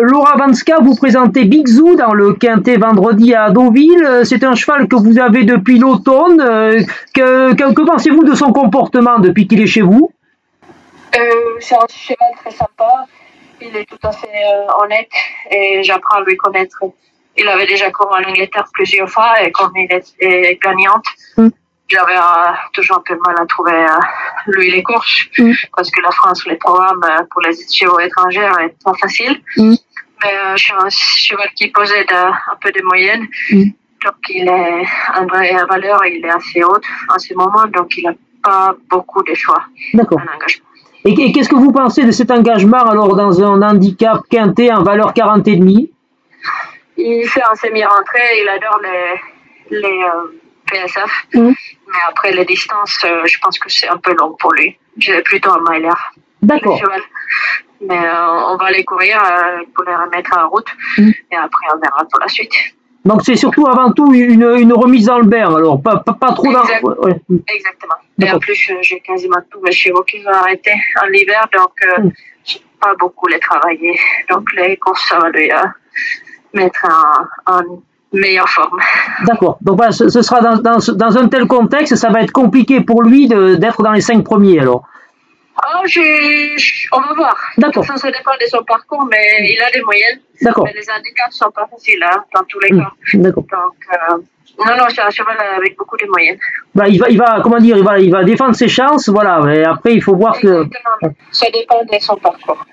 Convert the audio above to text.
Laura Vanska, vous présentez Big Zoo dans le Quintet vendredi à Deauville. C'est un cheval que vous avez depuis l'automne. Que pensez-vous de son comportement depuis qu'il est chez vous? C'est un cheval très sympa. Il est tout à fait honnête et j'apprends à lui connaître. Il avait déjà couru en Angleterre plusieurs fois et comme il est gagnante, j'avais toujours un peu de mal à trouver lui les courses parce que la France, les programmes pour les chevaux étrangers est pas facile. Mais je suis un cheval qui possède un peu de moyenne. Donc il est en vraie valeur, il est assez haute en ce moment, donc il n'a pas beaucoup de choix. D'accord. Et qu'est-ce que vous pensez de cet engagement alors dans un handicap quintet en valeur 40,5? Il fait un semi-rentrée, il adore les PSF. Mais après les distances, je pense que c'est un peu long pour lui. J'ai plutôt un miler. D'accord. Mais on va les courir pour les remettre en route. Et après, on verra pour la suite. Donc c'est surtout avant tout une remise dans le bain, alors pas trop dans... Exactement. Et en plus, j'ai quasiment tous mes chevaux qui ont arrêté en hiver, donc je ne peux pas beaucoup les travailler. Donc les courses, ça va lui mettre en meilleure forme. D'accord. Donc voilà, ce sera dans un tel contexte, ça va être compliqué pour lui d'être dans les 5 premiers alors. On va voir. D'accord. Ça dépend de son parcours, mais il a des moyennes. D'accord. Mais les handicaps sont pas faciles, dans tous les cas. D'accord. Donc, non, c'est un cheval avec beaucoup de moyennes. Bah, il va défendre ses chances, voilà. Mais après, il faut voir Exactement. Ça dépend de son parcours.